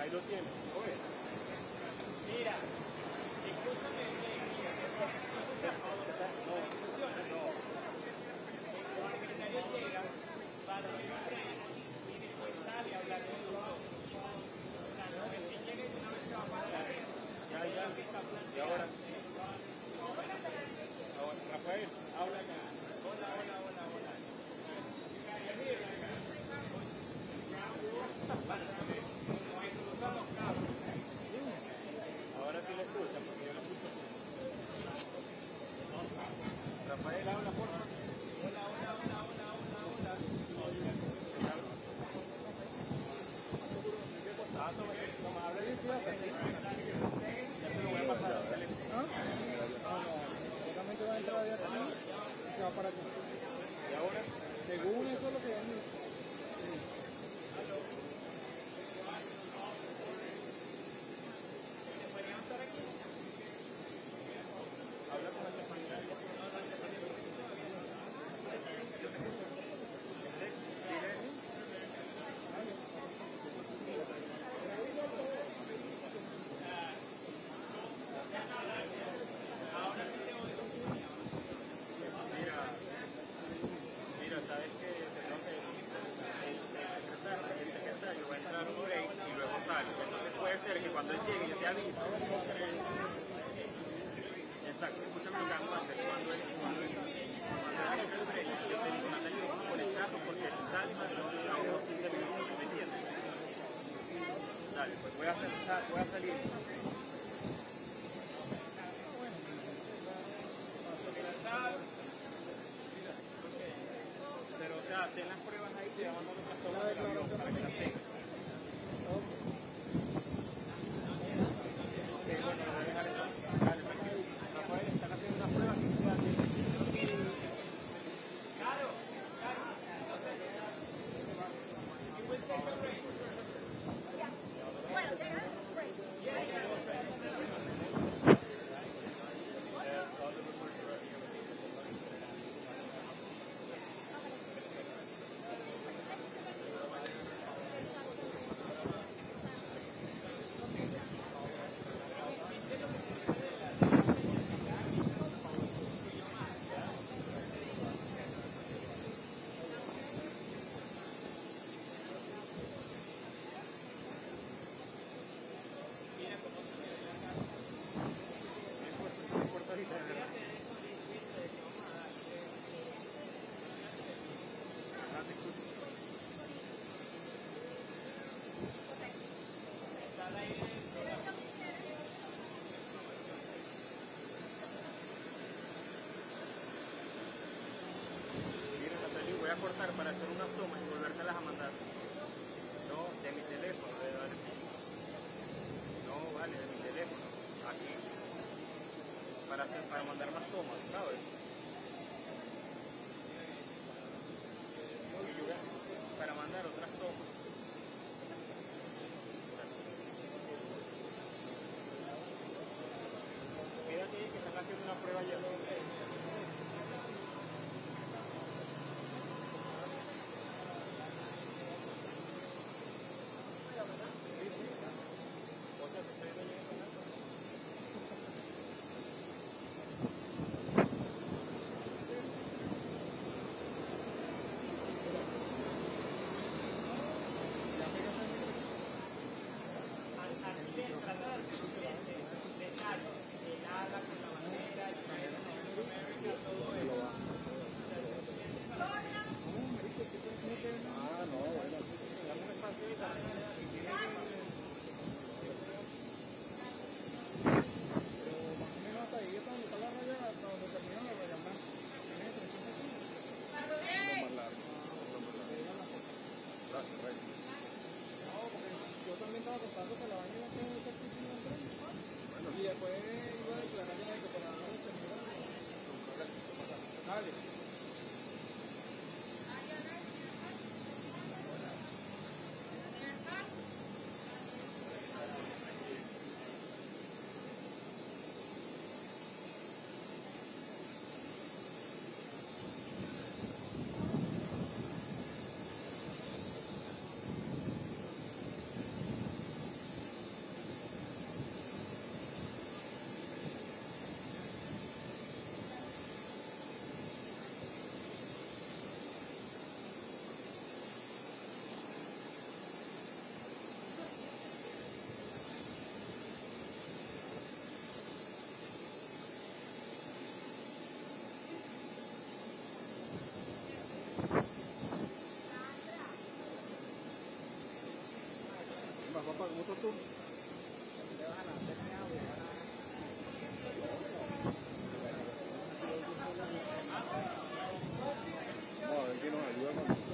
Ahí lo tienes. Oye. Mira, escúchame bien. No. El secretario llega, va a darle un break y después sale a hablar con nosotros. O sea, no es que llegue y una vez se va para la red. Ya. Y ahora. Rafael, habla acá. Hola. Ahora sí le escucha, porque yo lo escucho. Rafael, habla, por favor. Hola. Toma, habla de ciudad, ya te lo voy a pasar. ¿Ah? No, totalmente va a entrar allá también y se va para acá. ¿Y ahora? Según eso es lo que han dicho. Voy a salir. Pero, o sea, ten las pruebas ahí, te van a mandar otras tomas del avión para que las tengas. Bueno, voy a dejar eso. Dale, Rafael, están haciendo unas pruebas que se dan. Claro. You will take a break. Well, they have a break. Voy a cortar para hacer unas tomas y volvértelas a mandar. No, de mi teléfono, vale. No, vale, de mi teléfono. Aquí. Para mandar más tomas, ¿sabes? Para mandar otras tomas. porque la vaina iba a tener ese tipo de tren. Bueno. Y después iba a declarar ya que por la noche se murió. Dale. Papá, ¿cómo estás tú? No, a ver quién nos ayuda con eso.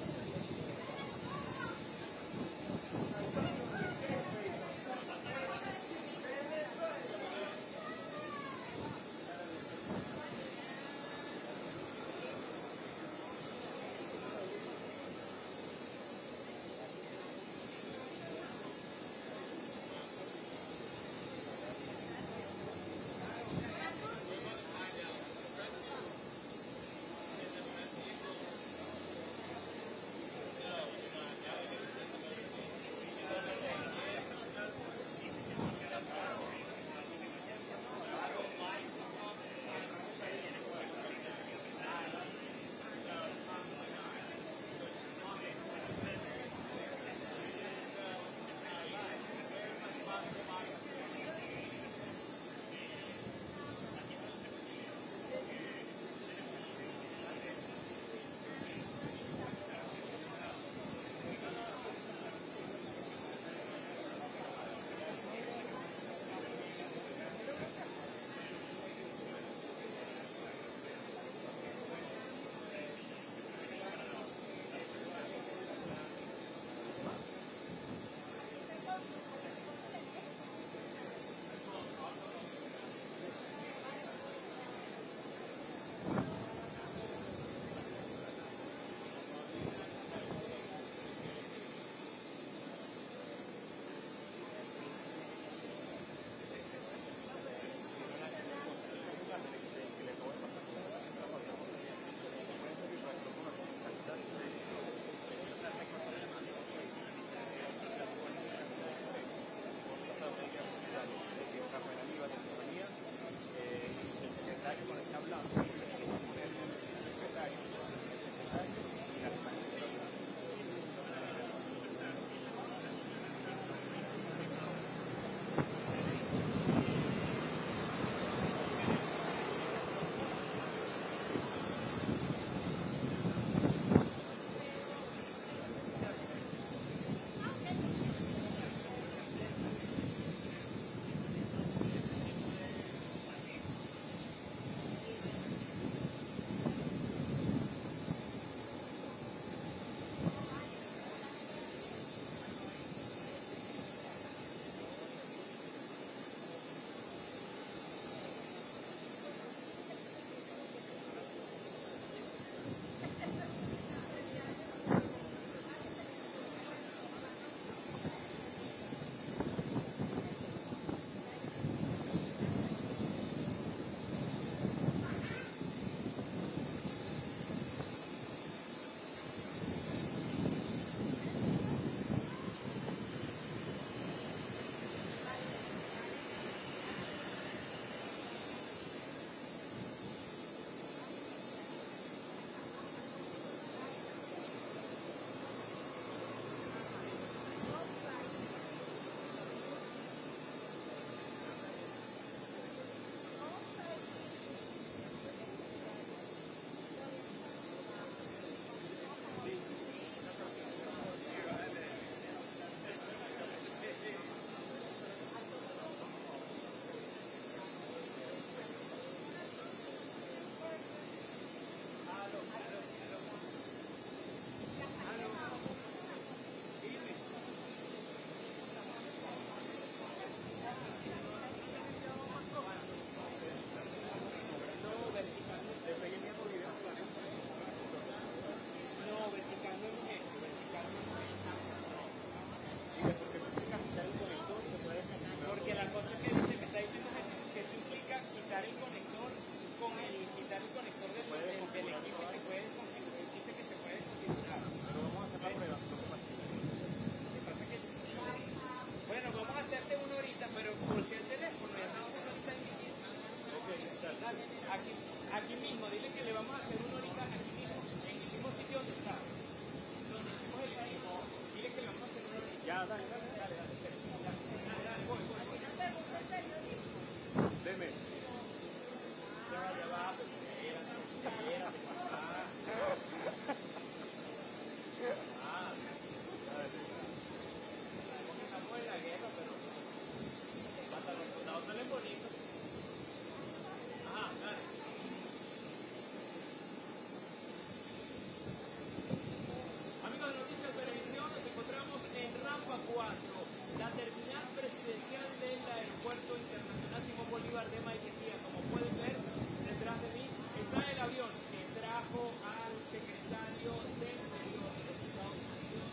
la terminal presidencial del Aeropuerto Internacional Simón Bolívar de Maiquetía. Como pueden ver, detrás de mí está el avión que trajo al secretario del Interior de los Estados Unidos,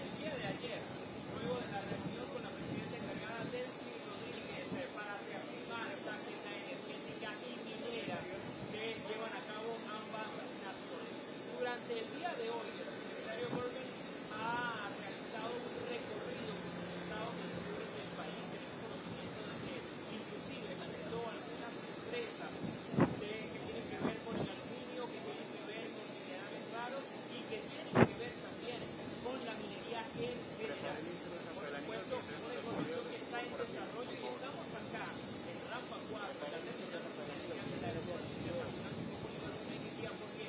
el día de ayer, luego de la reunión con la presidenta encargada Delcy Rodríguez para reafirmar esta agenda energética y minera que llevan a cabo ambas naciones. Durante el día de hoy, el secretario Burgum ha realizado un recorrido por los estados del sur del país. Tenemos conocimiento de que inclusive visitó algunas empresas que tienen que ver con el aluminio, que tienen que ver con minerales raros y que tienen que ver también con la minería en general. Por supuesto, una información que está en desarrollo y estamos acá en Rampa 4, en la terminal presidencial del Aeropuerto Internacional Simón Bolívar de Maiquetía, porque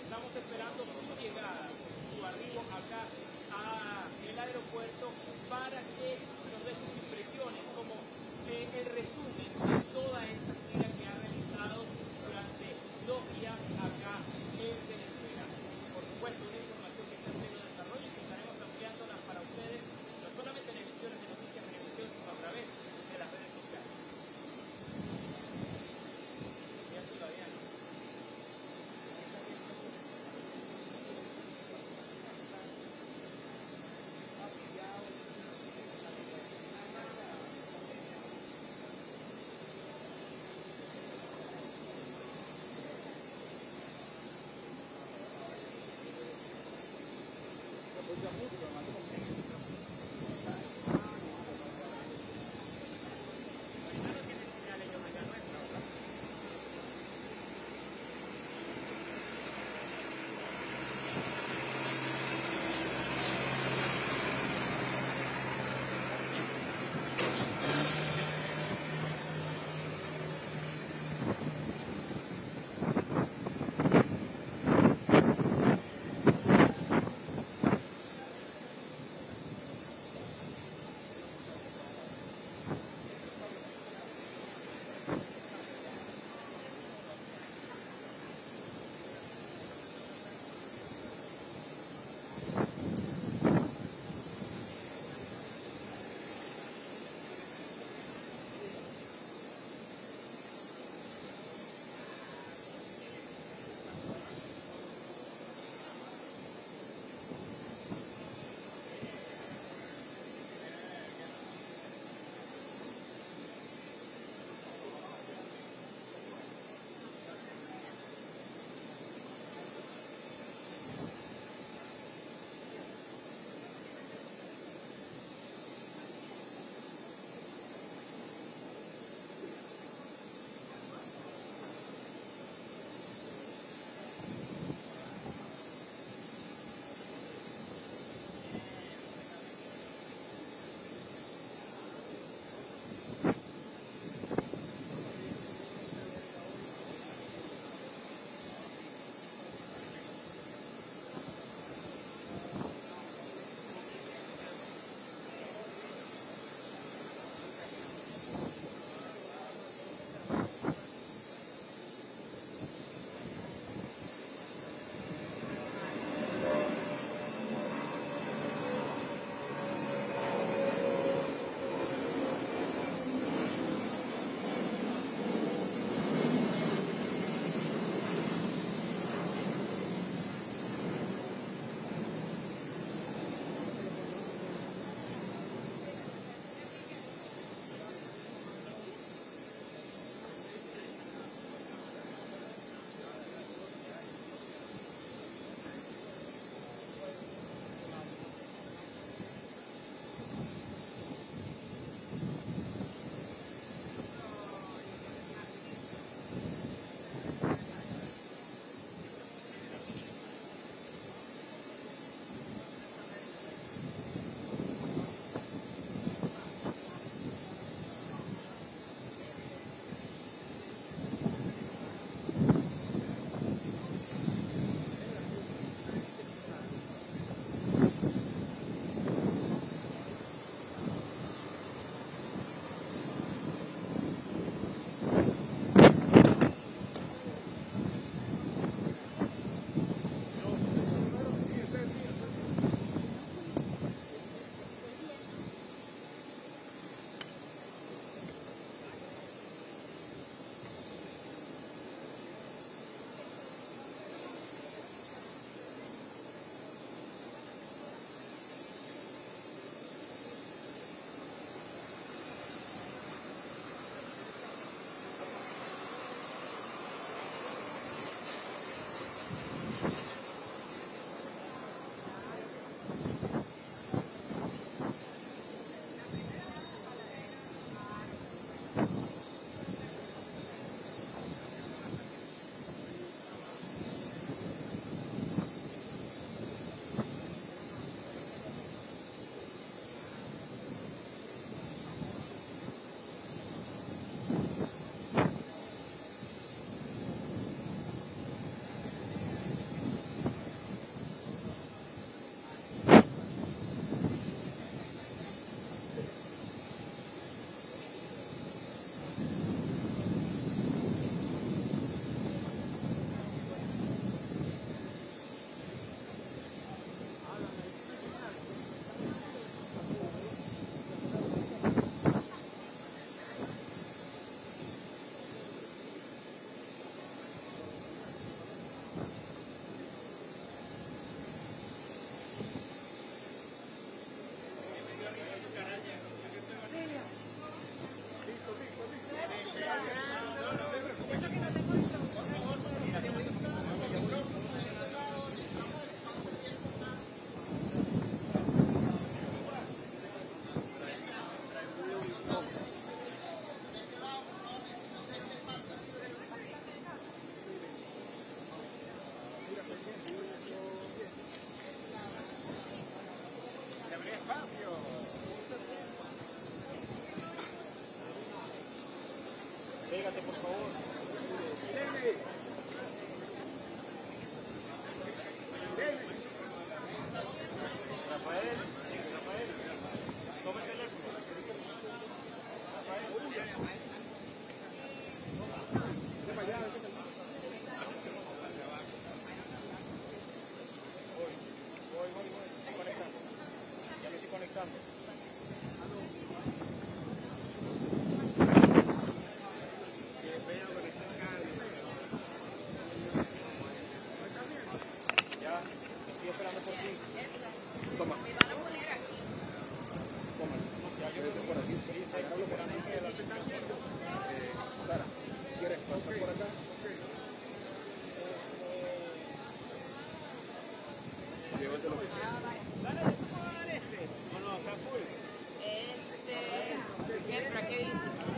estamos esperando su llegada, su arribo acá al aeropuerto para que nos dé sus impresiones, como el resumen de toda esta gira que ha realizado durante 2 días acá en Venezuela. Por supuesto, una información que está en pleno desarrollo y que estaremos ampliándola para ustedes, no solamente en emisiones de noticias televisión, sino a través de las redes sociales. Y así va bien.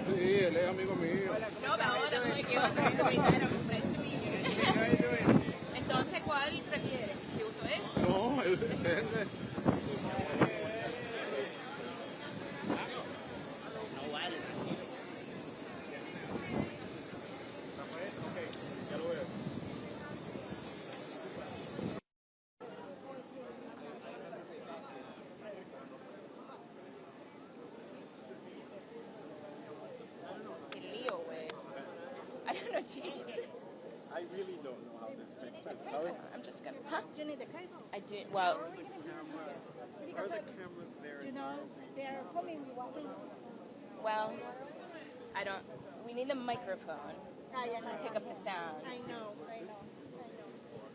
Sí, él es amigo mío. No, pero ahora no hay que Entonces, ¿cuál prefieres? ¿Que uso este? No, el descende. I don't know, geez. I really don't know how this makes sense. How is I'm just gonna. Huh? Do you need the cable? I do. Well, are the cameras there? You know, they're coming walking. well, I don't. We need a microphone Yeah, to pick up the sound. I know.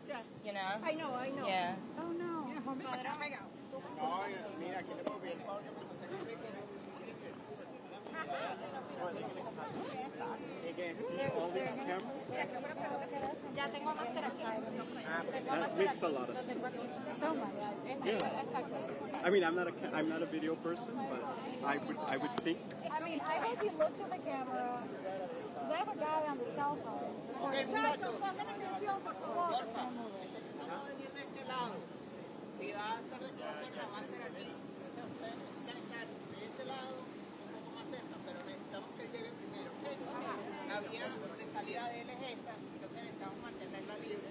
Yeah. You know? I know. Yeah. Oh no. Mira, aquí le puedo pedir el favor que me sostenga el micrófono. Again, all these cameras? Ya tengo más That makes a lot of sense. So much. I mean, I'm not a video person, but I would think. I mean, I hope he looks at the camera. I have a guy on the cell phone. Muchachos, pongan atención, por favor. Si va a hacer declaración, la va a hacer aquí. Entonces, ustedes necesitan estar de ese lado un poco más cerca, pero necesitamos que lleguen primero. La vía de salida de él es esa, entonces necesitamos mantenerla libre.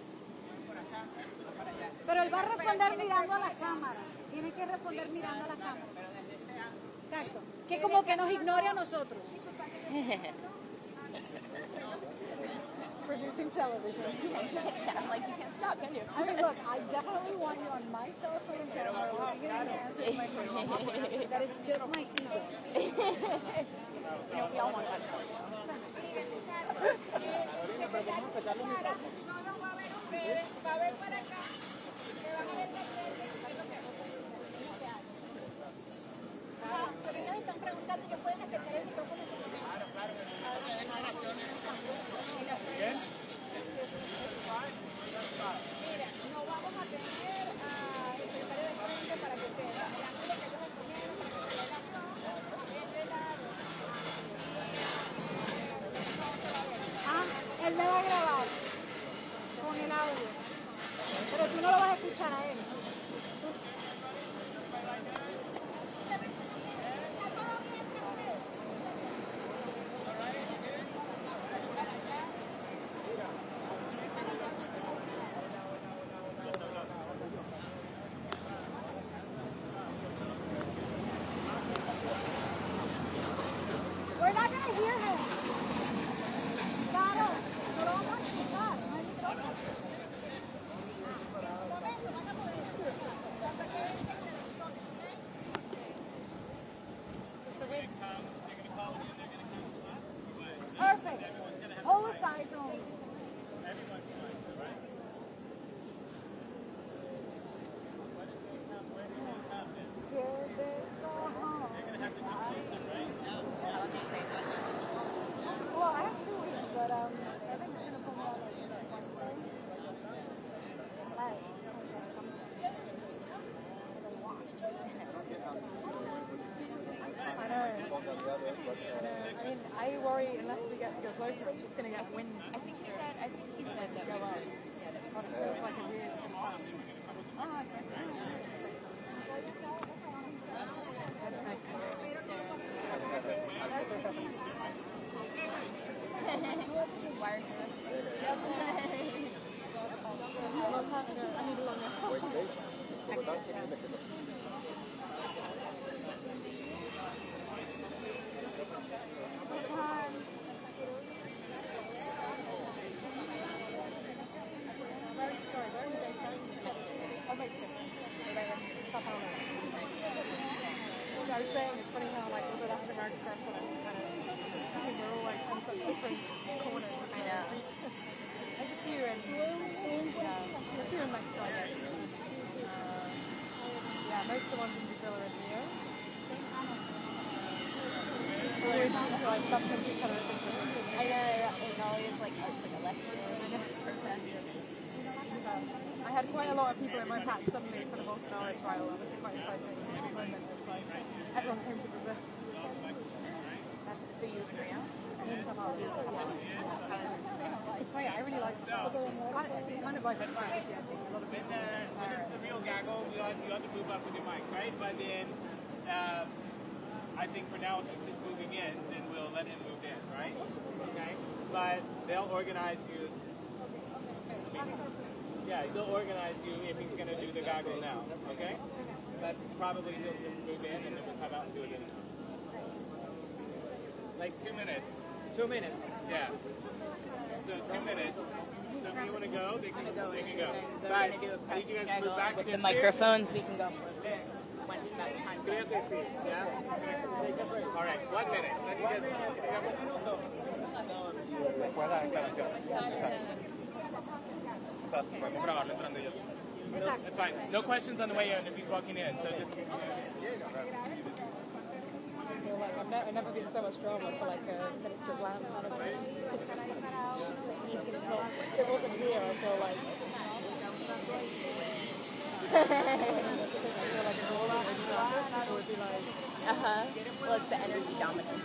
Por acá, no para allá. Pero él va a responder mirando a la cámara. Tiene que responder mirando a la cámara. Pero desde este ángulo. Exacto. Que como que nos ignore a nosotros. Producing television. I'm like, you can't stop, can you? I mean, look, I definitely want you on my cell phone and camera looking at an answer my question. That is just my ego. Y'all want that. Pero ellos están preguntando, ¿yo pueden acercar el micrófono? Mira, no vamos a tener al secretario de Estado para que te vea el ángulo que ellos escogieron para que te vea el lado. Él me va a grabar con el audio, pero tú no lo vas a escuchar a él. We're not going to hear him. Claro, no lo vamos a escuchar. No hay micrófono. Momento, van a poder. Hasta que él tenga el stop, okay? Perfect. Hold aside, don't. Well, I have 2 weeks, but I think they're going to put me on like Wednesday. Unless they want. I mean, I worry unless we get to go closer, it's just going to get wind. I think he said that Go up. But it feels like a weird impact. wires I need a longer. Sorry, where are they? Oh, Mexico. Stop on was saying it's funny how like all the Latin American correspondents kind of, we're all like from such different corners of the region. There's a few in, a few in Mexico, I guess. Yeah, most of the ones in Brazil are in Rio. Always seem to like bump into each other at things like this. I know, it's always like, it's like a lecture. I had quite a lot of people in my patch suddenly for the Bolsonaro trial. Obviously quite exciting. Everyone came to Brazil. So you agree? In Sao Paulo. It's funny, I really like Sao Paulo. It's kind of like a city, I think. A lot of When people. it's the real gaggle, you have to move up with your mics, right? But then, I think for now, if he's just moving in, then we'll let him move in, right? Okay? But they'll organize you. Yeah, they'll organize you if he's going to do the gaggle now, okay? But probably he'll just move in and then we'll come out and do it in. Like 2 minutes. 2 minutes. Yeah. So 2 minutes. So if you want to go, they can go. They can go. They're But going to do a I press need you guys to gaggle move back with the this microphones. We can go for when that time Creo que sí, ¿ya? All right, 1 minute. Let me just... Después de la declaración. Exacto. O sea, podemos grabarlo entrando y ya. That's fine. No questions on the way in if he's walking in. So just... I've never been so much drama for like a Minister of Land management. It wasn't here, I feel like. I feel like a rollout in the office, people would be like... Well, it's the energy dominance.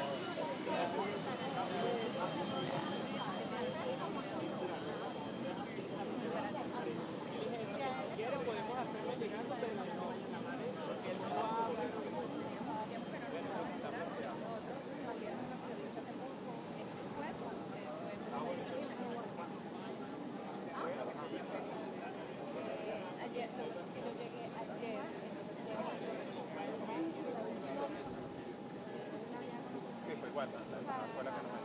Sí, fue igual. Fue la que no me...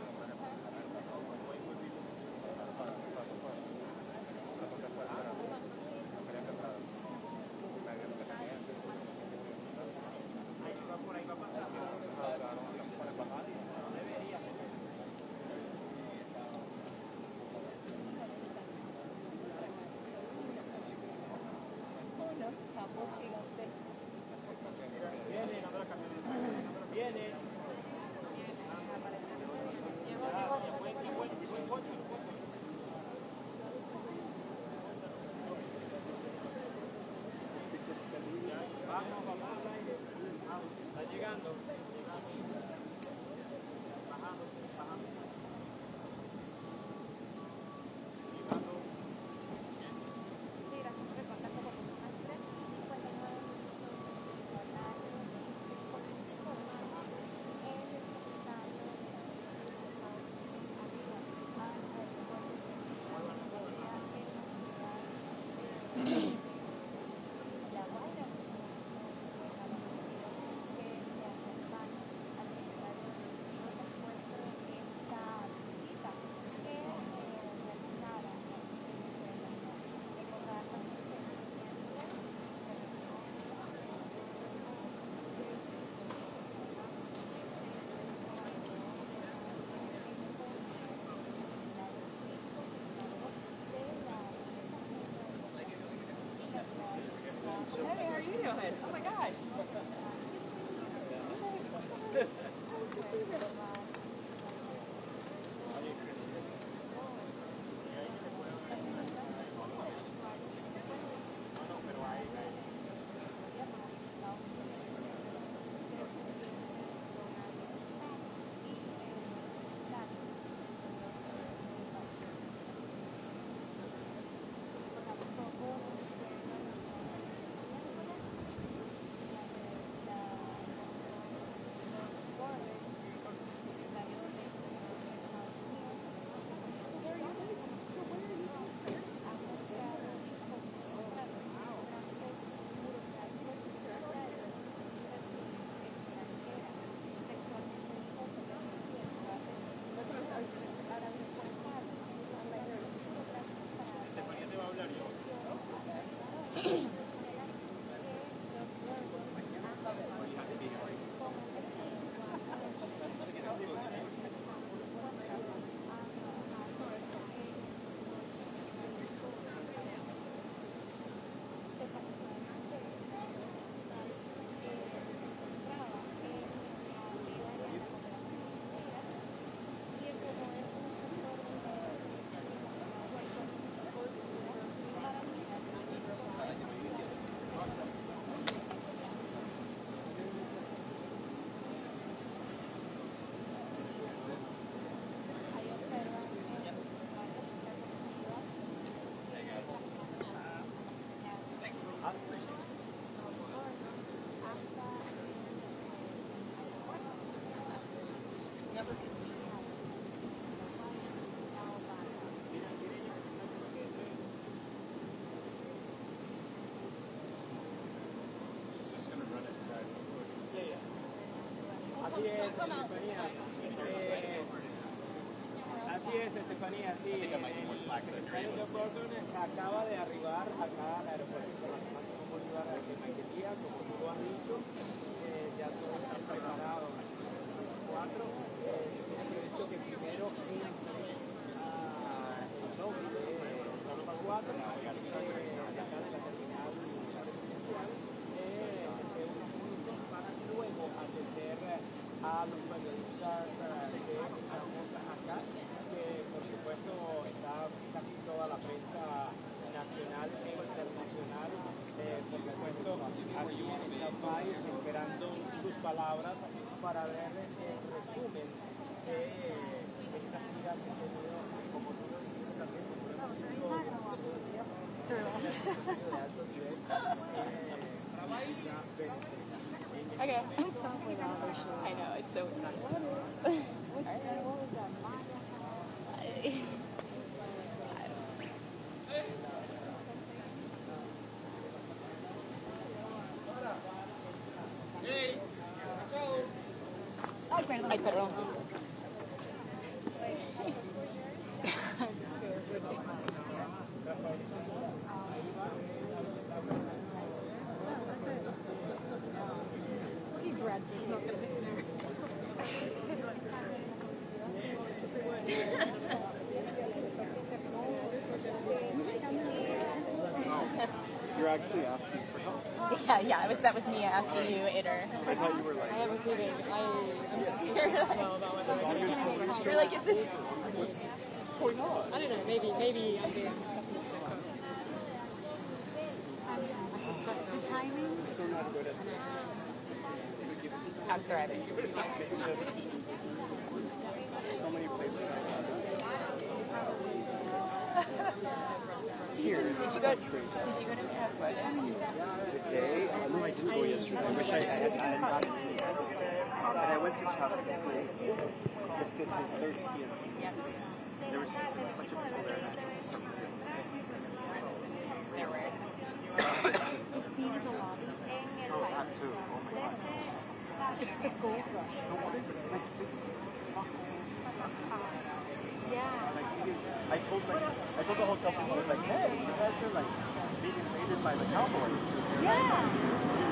Hey, how are you doing? Oh my gosh. Así es, Estefanía, sí. El secretario Doug Burgum acaba de arribar acá al aeropuerto internacional de Bolívar de Maiquetía, como tú lo has dicho. Ya todo está preparado. 4. Se tiene previsto que primero entre el lobby de Europa 4, de acá de la terminal presidencial, unos minutos para luego atender a los periodistas que estamos acá, que por supuesto está casi toda la prensa nacional e internacional, por supuesto aquí en el país, esperando sus palabras para ver el resumen de esta gira que he tenido, como tú lo dijiste también, como hemos tenido todo el día, de alto nivel Okay. What's up with all this shit? I know, it's so fun. What was that? Ay, perdón. Ay, perdón. He grabbed his notes. You're actually asking for help. Yeah, that was me asking you, Itter. I thought you were like, I have a feeling. I'm suspicious as well about what happened. You're like, is this... what's going on? I don't know. Maybe I'm being pessimistic. I suspect the timing. I'm so not good at this. I'm thriving. It's just so many places I love. Here, Did you go to Venezuela? today? No, I didn't go yesterday. I wish I had gotten it. And I went to Caracas because it's his 13th. Yes. There was a bunch of people there. And I was so good. There were. To see the lobby. Oh, that too. Oh my god. It's the gold rush. No, what is this? Like, Yeah. like, I told the hotel people, I was like, hey, you guys are like being invaded by the Cowboys. Yeah.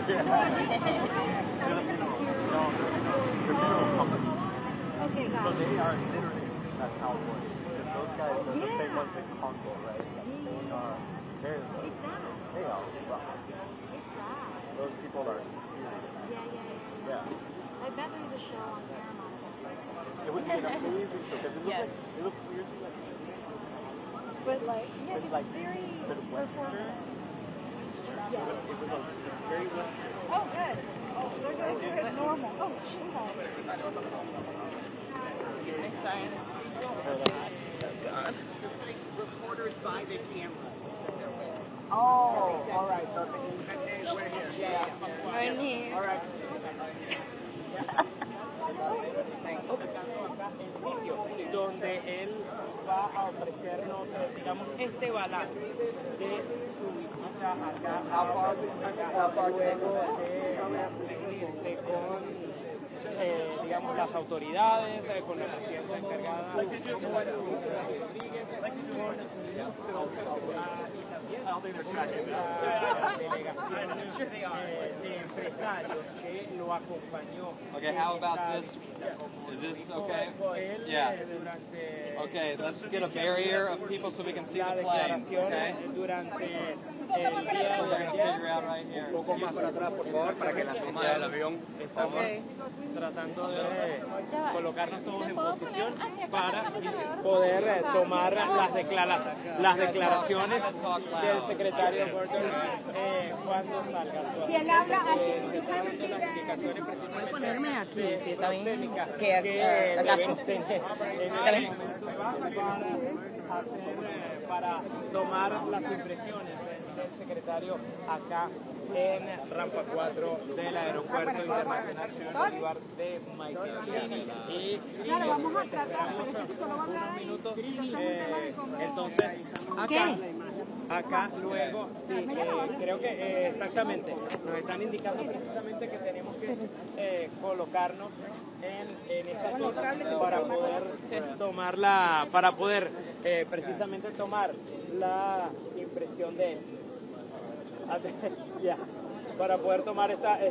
They're the funeral company. Okay, got So it. they are literally the Cowboys. Because those guys are the same ones in Congo, right? They are rough. Those people are serious. Yeah. I bet there's a show on Paramount. It would be an amazing show because it looked weirdly like But like, yeah, but it's like very but western. Yeah. It was very western. Oh, good. Oh, they're going to do it normal. Oh, shit. Excuse me, sorry. God. Reporters by the camera. Oh, all right. So we're here. Yeah. Right here. All right. El sitio donde él va a ofrecernos, digamos, este balance de su visita acá luego de reunirse con digamos, las autoridades, con la presidenta encargada Rodríguez, y también la delegación de empresarios que lo acompañó. Okay, how about this? Is this okay? Yeah. Okay, let's get a barrier of people so we can see the plane. Okay. We're gonna figure out right here. Un poco más para atrás, por favor, para que la toma del avión. Estamos tratando de colocarnos todos en posición para poder tomar las declaraciones del secretario Burgum cuando salga. Si él habla Las indicaciones precisamente Ponerme aquí, sí, está bien. prosémicas Que agacho. debemos tener Está bien. para tomar las impresiones, del secretario acá en Rampa 4 del Aeropuerto Internacional Simón Bolívar de Miami. Y esperamos unos minutos. Entonces, acá luego, sí, creo que exactamente, nos están indicando precisamente que tenemos que colocarnos en esta zona para poder precisamente tomar la impresión de él. Ya, para poder tomar esta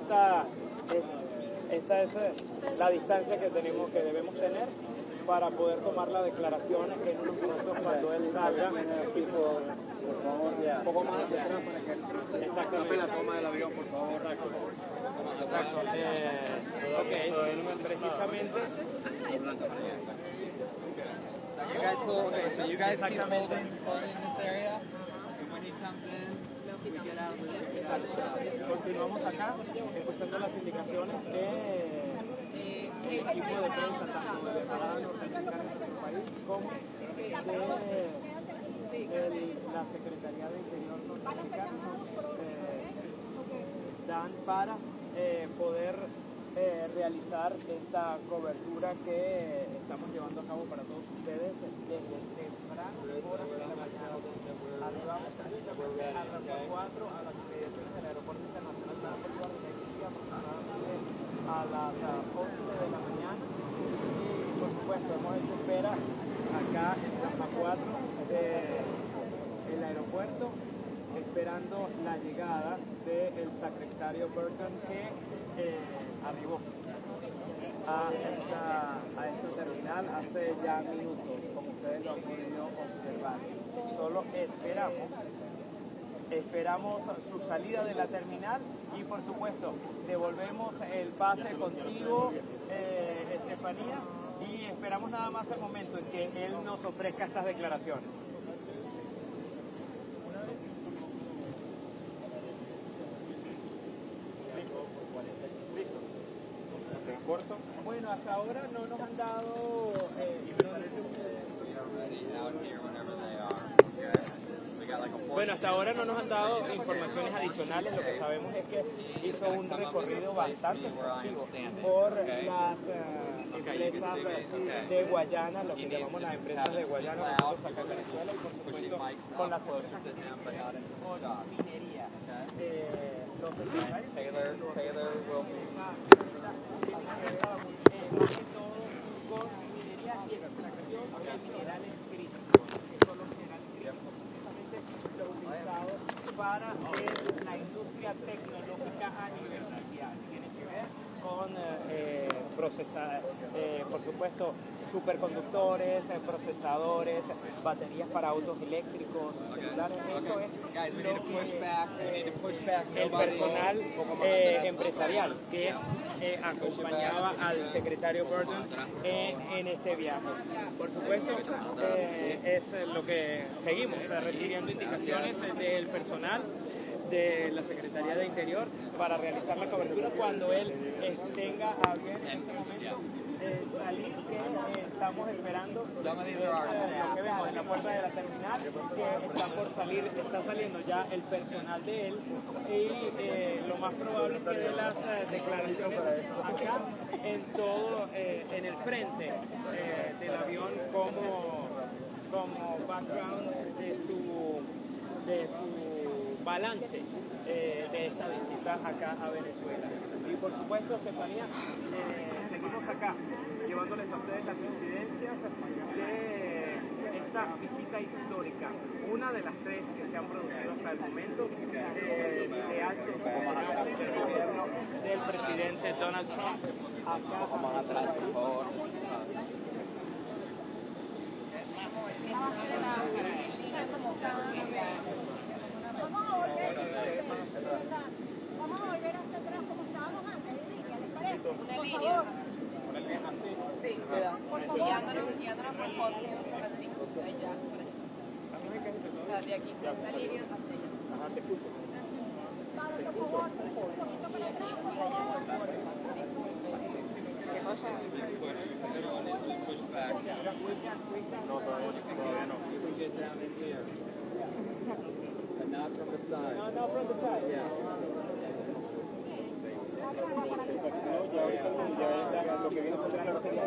es la distancia que debemos tener para poder tomar la declaración en unos minutos cuando él salga. Por favor, un poco más hacia atrás para que exactamente la toma del avión, por favor. Exacto. Ok, precisamente. You guys pull, okay, so you guys keep holding this area, and when he comes in, we get out with it. Continuamos acá, escuchando las indicaciones del equipo de prensa, tanto de la embajada norteamericana en nuestro país como de la Secretaría de Interior norteamericana, dan para poder realizar esta cobertura que estamos llevando a cabo para todos ustedes desde temprano horas de la mañana. Arribamos a las 4 a las inmediaciones del Aeropuerto Internacional de Bolívar de Miami aproximadamente a las 11 de la mañana y por supuesto hemos hecho espera acá en Rampa 4 del aeropuerto esperando la llegada del secretario Burgum que arribó a esta terminal hace ya minutos, como ustedes lo han podido observar. Solo esperamos su salida de la terminal y por supuesto devolvemos el pase contigo, Estefanía, y esperamos nada más el momento en que él nos ofrezca estas declaraciones. Corto. Bueno, hasta ahora no nos han dado bueno, hasta ahora no nos han dado informaciones adicionales. Lo que sabemos es que hizo un recorrido bastante exhaustivo por las empresas de Guayana, lo que llamamos las empresas de Guayana, nosotros acá en Venezuela, y por supuesto con las empresas con minería. Taylor will más que todo con minería y extracción de minerales críticos, que son los minerales críticos precisamente los utilizados para la industria tecnológica a nivel mundial. Tiene que ver con procesar, por supuesto, superconductores, procesadores, baterías para autos eléctricos, celulares. Eso es lo que el personal empresarial que acompañaba al secretario Burgum en este viaje. Por supuesto, es lo que seguimos recibiendo indicaciones del personal de la Secretaría de Interior para realizar la cobertura cuando él tenga a bien en este momento salir, que estamos esperando lo que vemos en la puerta de la terminal, que está por salir, está saliendo ya el personal de él y lo más probable es que dé las declaraciones acá en todo, en el frente del avión como background de su balance de esta visita acá a Venezuela. Y por supuesto, Estefanía, seguimos acá llevándoles a ustedes las incidencias de esta visita histórica, una de las 3 que se han producido hasta el momento de alto funcionarios del gobierno del presidente Donald Trump. Acá, un poco más atrás, por favor. Vamos a volver hacia atrás como estábamos antes, ¿les parece? Una línea. Una línea así. Sí, por favor. Guiándonos por fotos, así. Allá, por allá. O sea, de aquí, la línea hacia allá. Ajá, te escucho. Vale, por favor, un poquito para atrás, por favor. ¿Qué cosa? No, todavía no. not from the side. No, no, from the side. Yeah. Lo que viene centrando sería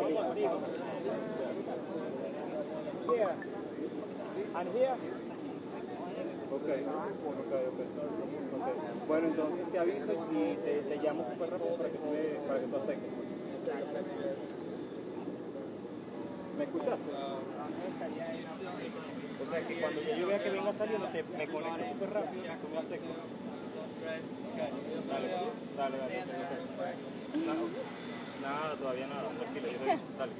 here. And here. Okay. Bueno, entonces te aviso y te llamo súper rápido para que tú aceptes. ¿Me escuchas? O sea que cuando yo vea que venga saliendo, me conecto súper rápido y tú me aceptas. Dale. Nada, todavía nada. Tranquilo, yo te aviso. Dale.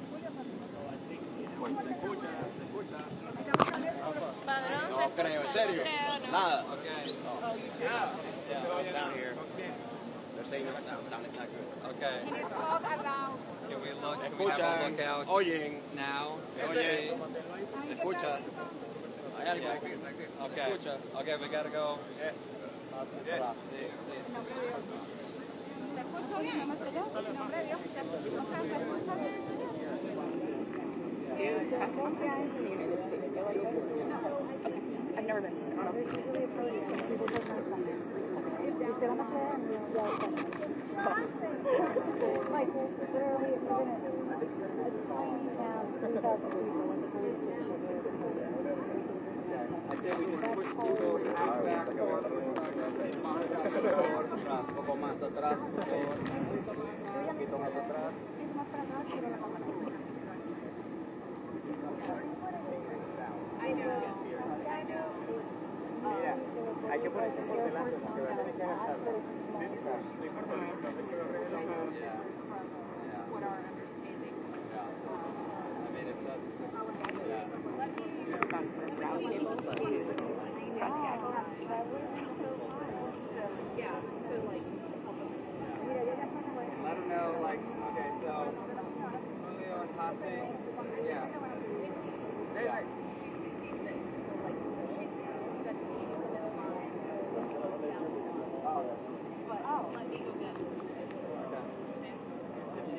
Padrón, No creo, en serio. Nada. Okay. No sound here. They're saying no sound. Sound is not good. Okay. Can you talk aloud? Can we look? Can we have a look out Oyen. now? Se oye. Se escucha. Hay algo aquí. Se Okay. escucha. Okay, we gotta go. Yes. ¿Se escucha bien? En nombre de Dios, ¿se escucha bien? Dude, has one guys in the United States go like this? Okay. I've never been. I don't know. People take notes on there. You sit on the floor and you yell questions. Like, literally, we're in a tiny town, 3,000 people, and the police station is I think we can push forward and back forward. Un poco más atrás, por favor. Un poquito más atrás. Hay que ponerse por delante porque va a tener que agacharlo. Let them know, like, okay, so, Julio and Jose, yeah.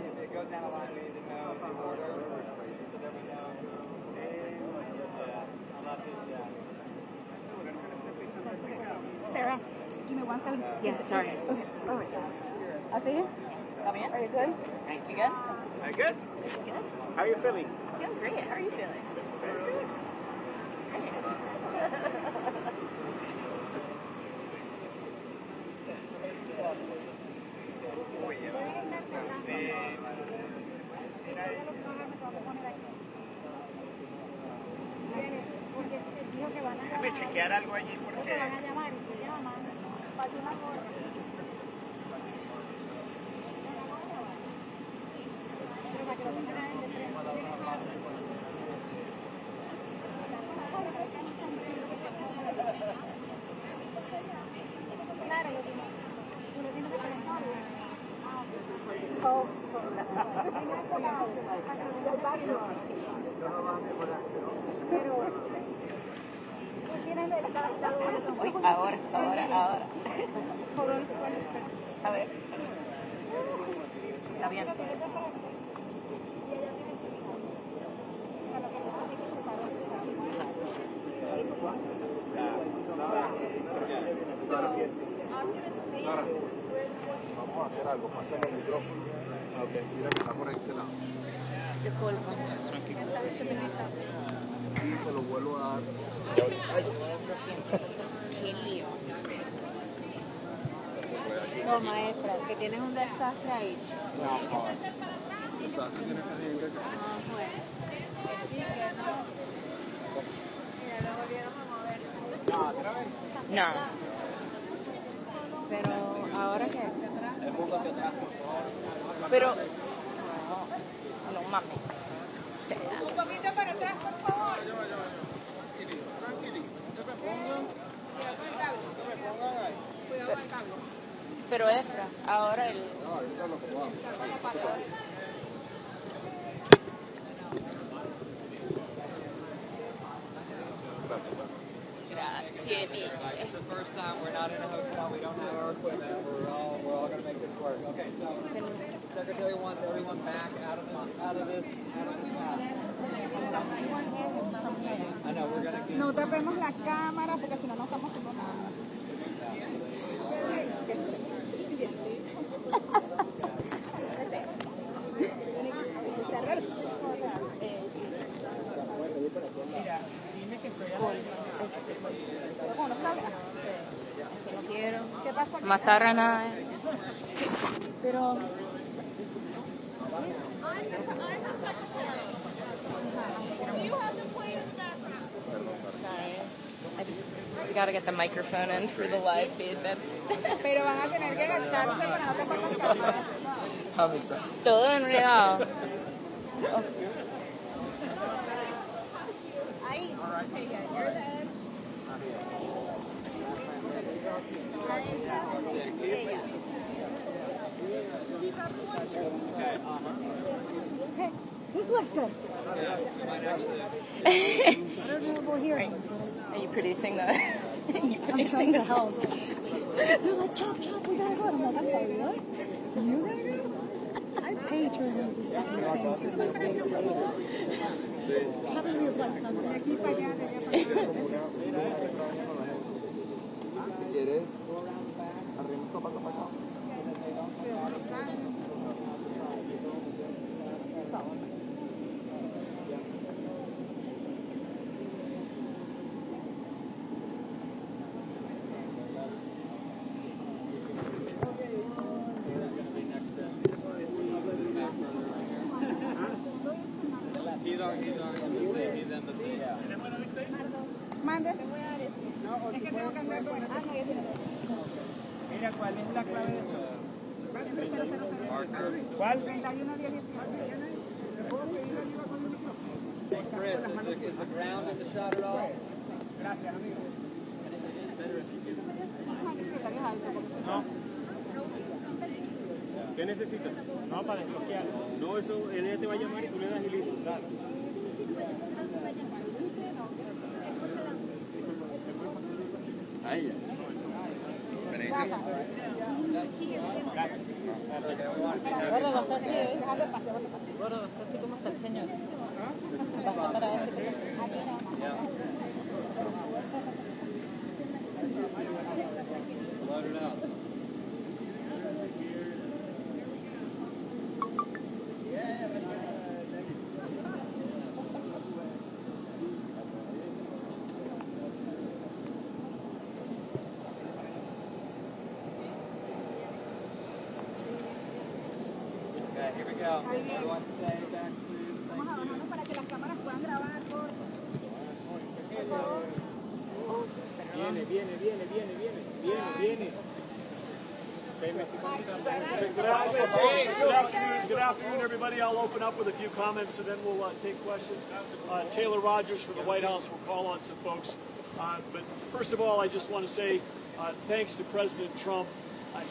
If it goes down the line, we need to know the order, so that we know. Sarah, give me 170. Yeah, sorry. Okay. All right. I'll see you. Come in. Are you good? You good? Are you good? Good. How are you feeling? Feeling great. How are you feeling? Great. Déjame chequear algo allí porque... Van a llamar y se llaman. Falta una cosa. Pero para que lo tengan ahí de frente. Claro, uno tiene que preguntar. Pero Ahora. A ver. Está bien. Sara, vamos a hacer algo, pasemos el micrófono. Ok, mira que está por este lado. Tranquilo. Y te lo vuelvo a dar. Qué lío. No, maestra, que tienes un desastre ahí. Desastre tienes que ir. Ah, pues. Que sí, que no. Mira, lo volvieron a mover. No. Pero, ¿ahora qué? Empuja hacia atrás, por favor. Pero, no mames. Sea. un poquito para atrás, por favor. Tranquilo. Cuidado con el cable. Cuidado con el cable. Pero Efra, ahora el... No, ahorita lo probamos. Grazie mille. It's the first time we're not in a hotel. We don't have our equipment. We're all going to make this work. Okay, so Secretary wants everyone back out of this path. I know we're going to. No tapemos la cámara porque si no, no estamos haciendo nada. pasó aquí? Mataron a... Pero... We gotta get the microphone in for the live feed, babe. Pero van a tener que agacharse para no tapar las cámaras. Todo enredado. Ahí. Okay, yeah, you're the edge. Okay, this looks good. Are you producing the... Are you I'm producing trying the to help. They're like, chop, chop, we gotta go. And I'm like, I'm sorry, what? You gotta go? I paid to remove these fucking things for my face. Have a weird blood somewhere. De aquí para allá, de allá para allá. Si quieres, arrimos para acá. Mande. Es que tengo que andar con Mira, ¿cuál es la clave de esto? ¿Cuál? 3118. Chris, is the ground in the shot at all? Gracias, amigo. No. ¿Qué necesitas? No, para desbloquear. No, eso, él te va a llamar y tú le das y listo. Dale. Ahí. Buenísimo. Gordo, está así, ¿eh? Gordo, está así como está el señor. Basta para ver si Load it out. Okay, here we go. Everyone stay back, please. Vamos a bajarnos para que las cámaras puedan grabar, por favor. Viene. Good afternoon, everybody. I'll open up with a few comments and then we'll take questions. Taylor Rogers from the White House will call on some folks. But first of all, I just want to say thanks to President Trump,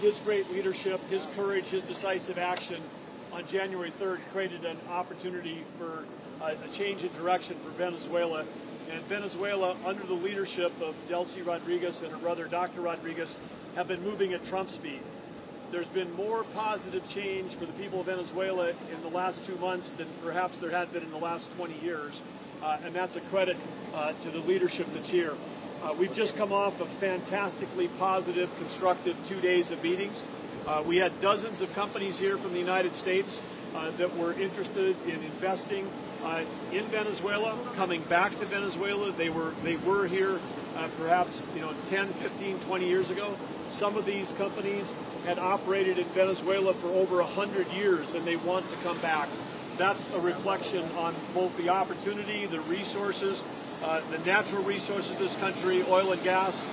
his great leadership, his courage, his decisive action on January 3rd created an opportunity for a change in direction for Venezuela. And Venezuela, under the leadership of Delcy Rodríguez and her brother, Dr. Rodríguez, have been moving at Trump speed. There's been more positive change for the people of Venezuela in the last 2 months than perhaps there had been in the last 20 years. And that's a credit to the leadership that's here. We've just come off of fantastically positive, constructive 2 days of meetings. We had dozens of companies here from the United States that were interested in investing in Venezuela, coming back to Venezuela. They were here perhaps 10, 15, 20 years ago. Some of these companies had operated in Venezuela for over 100 years and they want to come back. That's a reflection on both the opportunity, the resources, the natural resources of this country, oil and gas,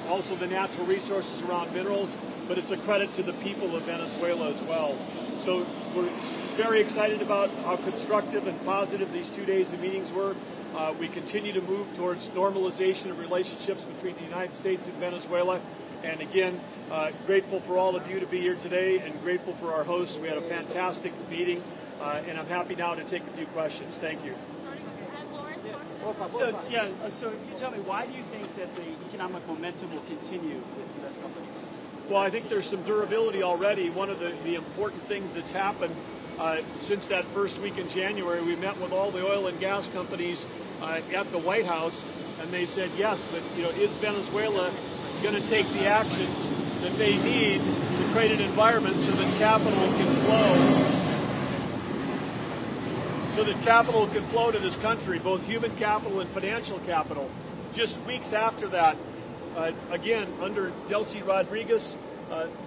also the natural resources around minerals, but it's a credit to the people of Venezuela as well. So we're very excited about how constructive and positive these 2 days of meetings were. We continue to move towards normalization of relationships between the United States and Venezuela. And again, grateful for all of you to be here today and grateful for our hosts. We had a fantastic meeting, and I'm happy now to take a few questions. Thank you. So if you tell me, why do you think that the economic momentum will continue with U.S. companies? Well, I think there's some durability already. One of the important things that's happened since that first week in January, we met with all the oil and gas companies at the White House, and they said, yes, but is Venezuela going to take the actions that they need to create an environment so that capital can flow to this country, both human capital and financial capital. Just weeks after that, again, under Delcy Rodríguez,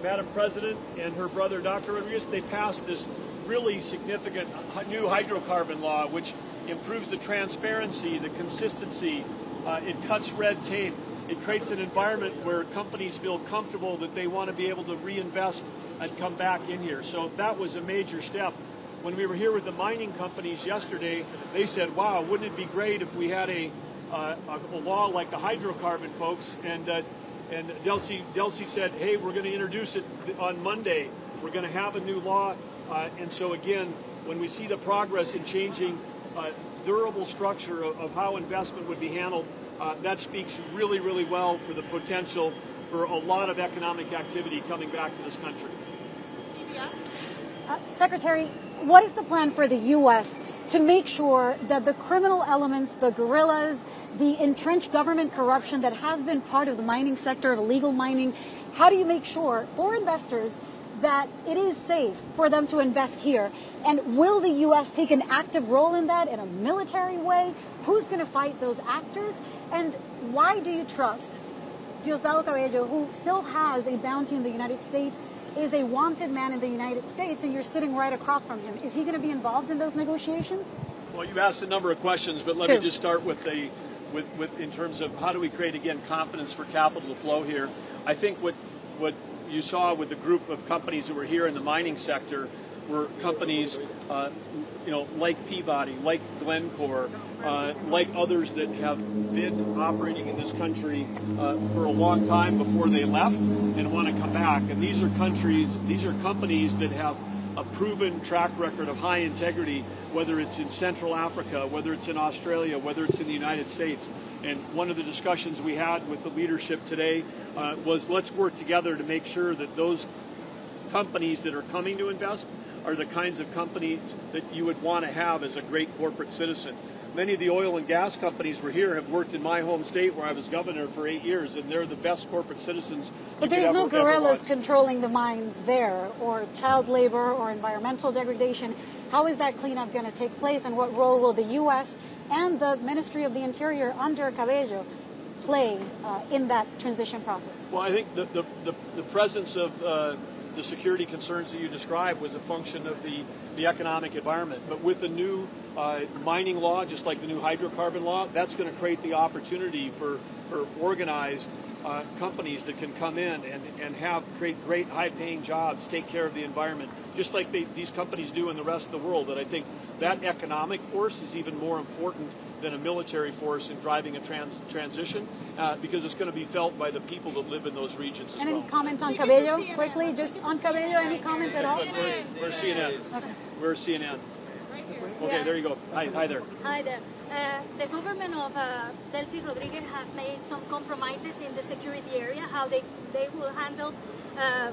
Madam President, and her brother, Dr. Rodríguez, they passed this really significant new hydrocarbon law, which improves the transparency, the consistency. It cuts red tape. It creates an environment where companies feel comfortable that they want to be able to reinvest and come back in here. So that was a major step. When we were here with the mining companies yesterday, they said, wow, wouldn't it be great if we had a law like the hydrocarbon folks? And Delcy said, hey, we're going to introduce it on Monday. We're going to have a new law. And so again, when we see the progress in changing durable structure of how investment would be handled, that speaks really, really well for the potential for a lot of economic activity coming back to this country. Secretary, what is the plan for the U.S. to make sure that the criminal elements, the guerrillas, the entrenched government corruption that has been part of the mining sector, of illegal mining, how do you make sure for investors that it is safe for them to invest here? And will the U.S. take an active role in that in a military way? Who's going to fight those actors? And why do you trust Diosdado Cabello, who still has a bounty in the United States, is a wanted man in the United States, and you're sitting right across from him? Is he going to be involved in those negotiations? Well, you asked a number of questions, but let me just start with in terms of how do we create, again, confidence for capital to flow here. I think what you saw with the group of companies that were here in the mining sector were companies, like Peabody, like Glencore, like others that have been operating in this country for a long time before they left and want to come back. And these are companies that have a proven track record of high integrity, whether it's in Central Africa, whether it's in Australia, whether it's in the United States. And one of the discussions we had with the leadership today was let's work together to make sure that those companies that are coming to invest are the kinds of companies that you would want to have as a great corporate citizen. Many of the oil and gas companies were here have worked in my home state where I was governor for 8 years, and they're the best corporate citizens. But there's no guerrillas controlling the mines there, or child labor, or environmental degradation. How is that cleanup going to take place, and what role will the U.S. and the Ministry of the Interior under Cabello play in that transition process? Well, I think the presence of the security concerns that you described was a function of the economic environment. But with the new mining law, just like the new hydrocarbon law, that's going to create the opportunity for organized companies that can come in and create great high-paying jobs, take care of the environment, just like these companies do in the rest of the world. And I think that economic force is even more important than a military force in driving a transition, because it's going to be felt by the people that live in those regions as well. Any comments on Cabello, quickly? Just on Cabello, any comments at all? We're CNN. Okay. We're CNN. Okay, there you go. Hi there. Hi there. The government of Delcy Rodríguez has made some compromises in the security area, how they will handle,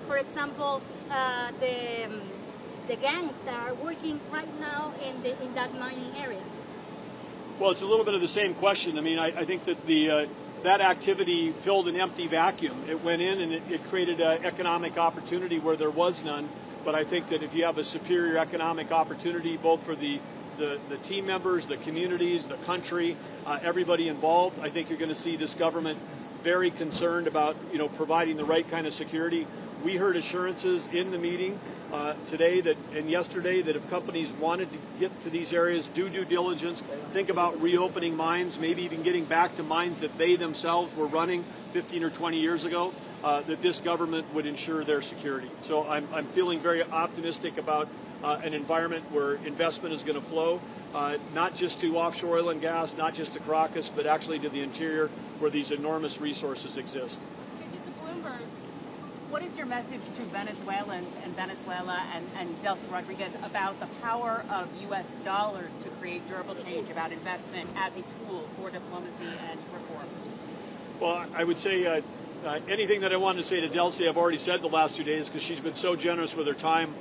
for example, the gangs that are working right now in that mining area. Well, it's a little bit of the same question. I mean, I think that that activity filled an empty vacuum. It went in and it created economic opportunity where there was none. But I think that if you have a superior economic opportunity, both for the team members, the communities, the country, everybody involved, I think you're going to see this government very concerned about providing the right kind of security. We heard assurances in the meeting today and yesterday that if companies wanted to get to these areas, do due diligence, think about reopening mines, maybe even getting back to mines that they themselves were running 15 or 20 years ago, that this government would ensure their security. So I'm feeling very optimistic about an environment where investment is going to flow, not just to offshore oil and gas, not just to Caracas, but actually to the interior where these enormous resources exist. What is your message to Venezuelans and Venezuela and Delcy Rodríguez about the power of U.S. dollars to create durable change, about investment as a tool for diplomacy and reform? Well, I would say anything that I wanted to say to Delcy, I've already said the last 2 days because she's been so generous with her time,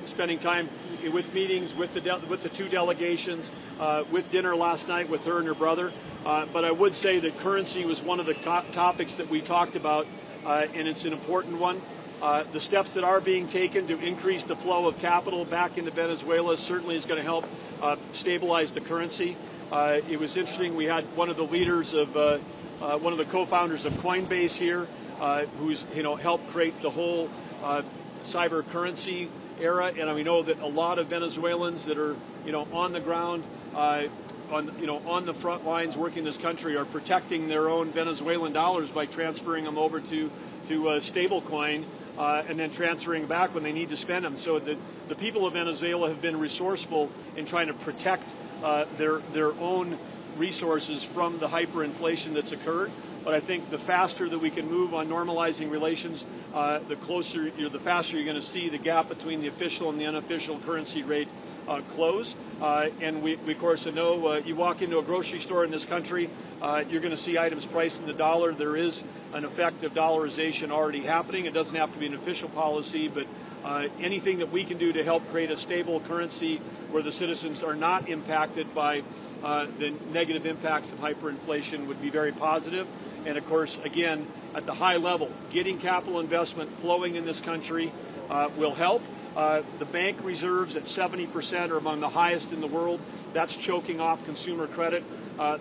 spending time with meetings, with the two delegations, with dinner last night with her and her brother. But I would say that currency was one of the topics that we talked about. And it's an important one. The steps that are being taken to increase the flow of capital back into Venezuela certainly is going to help stabilize the currency. It was interesting. We had one of the leaders of one of the co-founders of Coinbase here, who's helped create the whole cyber currency era, and we know that a lot of Venezuelans that are on the ground, on the front lines working this country are protecting their own Venezuelan dollars by transferring them over to stable coin and then transferring back when they need to spend them. So the people of Venezuela have been resourceful in trying to protect their own resources from the hyperinflation that's occurred. But I think the faster that we can move on normalizing relations, the faster you're going to see the gap between the official and the unofficial currency rate close. And we of course know you walk into a grocery store in this country, you're going to see items priced in the dollar. There is an effect of dollarization already happening. It doesn't have to be an official policy, but anything that we can do to help create a stable currency where the citizens are not impacted by the negative impacts of hyperinflation would be very positive. And of course, again, at the high level, getting capital investment flowing in this country will help. The bank reserves at 70% are among the highest in the world. That's choking off consumer credit.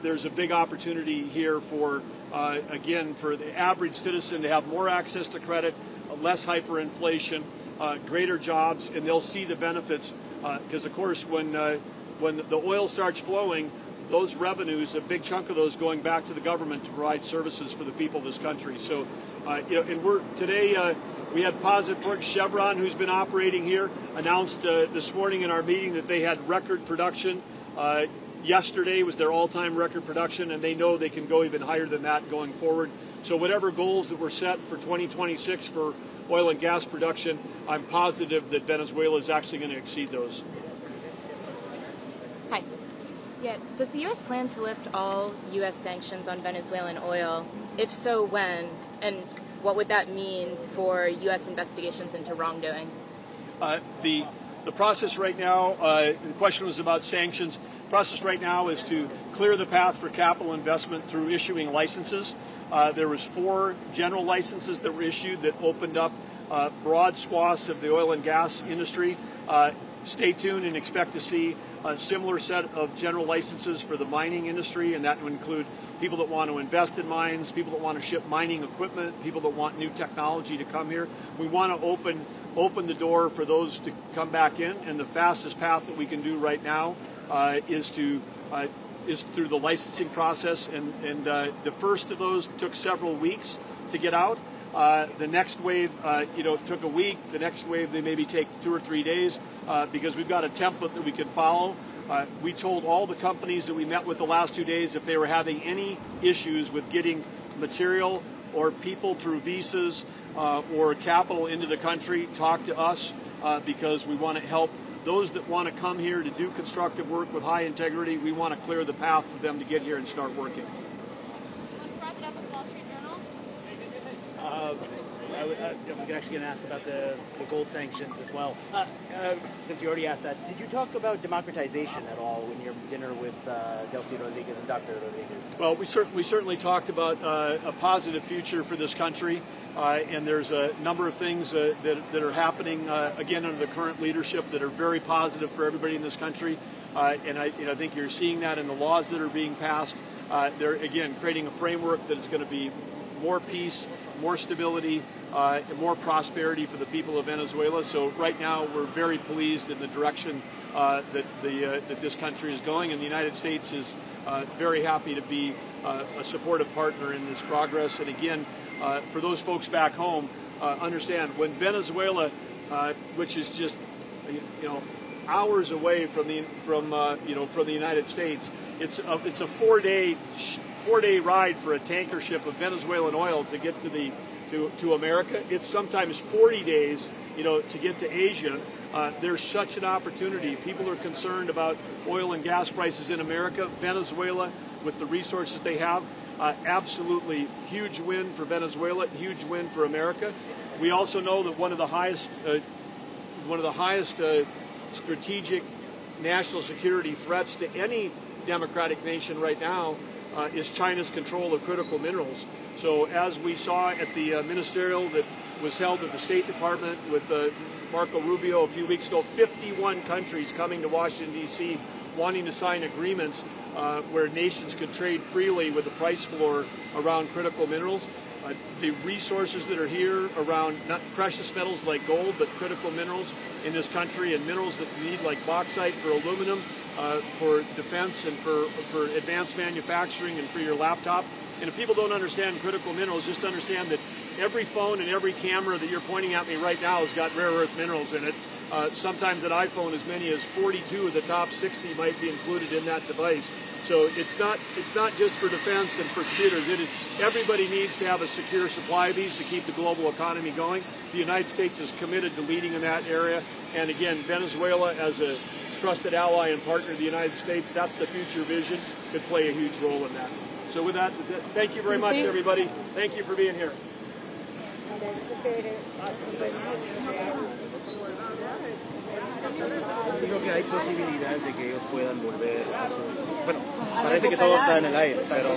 There's a big opportunity here for, again, for the average citizen to have more access to credit, less hyperinflation, greater jobs, and they'll see the benefits. Because, of course, when the oil starts flowing, those revenues, a big chunk of those going back to the government to provide services for the people of this country. So, and today we had positive for Chevron, who's been operating here, announced this morning in our meeting that they had record production. Yesterday was their all-time record production, and they know they can go even higher than that going forward. So whatever goals that were set for 2026 for oil and gas production, I'm positive that Venezuela is actually going to exceed those. Hi. Yeah, does the U.S. plan to lift all U.S. sanctions on Venezuelan oil? If so, when? And what would that mean for U.S. investigations into wrongdoing? The process right now, the question was about sanctions. The process right now is to clear the path for capital investment through issuing licenses. There was 4 general licenses that were issued that opened up broad swaths of the oil and gas industry. Stay tuned and expect to see a similar set of general licenses for the mining industry, and that would include people that want to invest in mines, people that want to ship mining equipment, people that want new technology to come here. We want to open the door for those to come back in, and the fastest path that we can do right now is through the licensing process, and the first of those took several weeks to get out. The next wave, took a week. The next wave, they maybe take 2 or 3 days because we've got a template that we can follow. We told all the companies that we met with the last 2 days if they were having any issues with getting material or people through visas or capital into the country, talk to us because we want to help those that want to come here to do constructive work with high integrity. We want to clear the path for them to get here and start working. Let's wrap it up with Wall Street Journal. I was actually going to ask about the gold sanctions as well. Since you already asked that, did you talk about democratization at all in your dinner with Delcy Rodríguez and Dr. Rodríguez? Well, we certainly talked about a positive future for this country, and there's a number of things that are happening again under the current leadership that are very positive for everybody in this country. And I think you're seeing that in the laws that are being passed. They're again creating a framework that is going to be more peace, more stability, and more prosperity for the people of Venezuela. So right now we're very pleased in the direction that this country is going, and the United States is very happy to be a supportive partner in this progress. And again, for those folks back home, understand when Venezuela, which is just hours away from the United States, it's a 4-day ride for a tanker ship of Venezuelan oil to get to America. It's sometimes 40 days, to get to Asia. There's such an opportunity. People are concerned about oil and gas prices in America. Venezuela, with the resources they have, absolutely huge win for Venezuela, huge win for America. We also know that one of the highest strategic national security threats to any democratic nation right now is China's control of critical minerals. So as we saw at the ministerial that was held at the State Department with Marco Rubio a few weeks ago, 51 countries coming to Washington, D.C. wanting to sign agreements where nations could trade freely with a price floor around critical minerals. The resources that are here around not precious metals like gold, but critical minerals in this country, and minerals that we need like bauxite for aluminum, for defense and for advanced manufacturing and for your laptop. And if people don't understand critical minerals, just understand that every phone and every camera that you're pointing at me right now has got rare earth minerals in it. Sometimes an iPhone, as many as 42 of the top 60 might be included in that device. So it's not just for defense and for computers. It is everybody needs to have a secure supply of these to keep the global economy going. The United States is committed to leading in that area. And again, Venezuela, as a trusted ally and partner of the United States, that's the future vision, could play a huge role in that. So with that, thank you very much, everybody. Thank you for being here. Creo que hay posibilidades de que ellos puedan volver a sus... Bueno, parece que todo está en el aire, pero...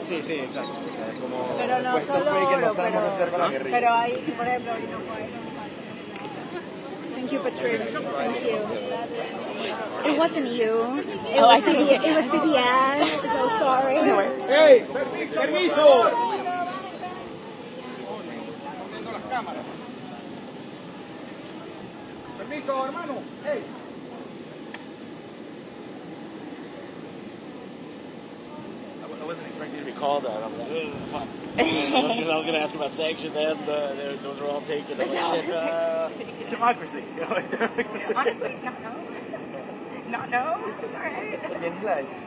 Sí, sí, exacto. O sea, como... Pero no pues, solo puede que no oro, sabemos hacer con la guerrilla. pero hay, por ejemplo, no podemos... Thank you, Patricia. Thank you. It wasn't you. It was CBS. It was CBS. So sorry. Hey, permiso. Permiso, hermano. Hey. I wasn't expecting to be called out. I'm like, ugh, fuck. I was going to ask about sanctions, and those are all taken. Shit, democracy. Honestly, not know. Sorry. ¿Quién es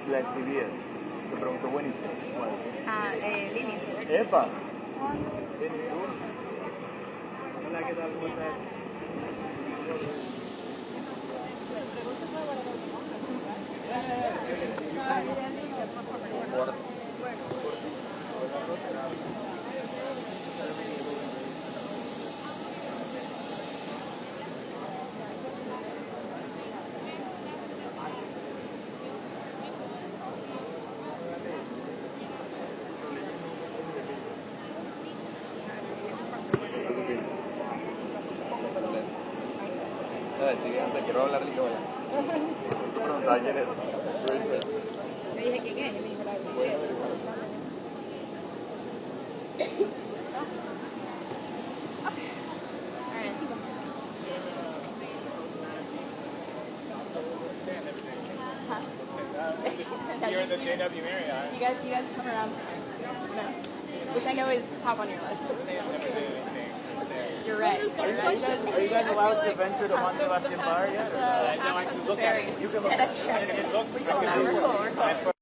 la CBS? Te pregunto, buenísimo. Lili. Epa. Hola, ¿qué tal? ¿Cómo estás? Sí, hasta quiero hablar de Nicola. Tú preguntabas quién es. Le dije quién es, y me dijo la You're in the JW Marriott. You guys come around. No. Which I know is top on your list. You're right. Are you guys allowed to venture to Juan Sebastian Bar yet? No, I can look at it. You can look Yeah, at that's it. true. I can look. We're cool.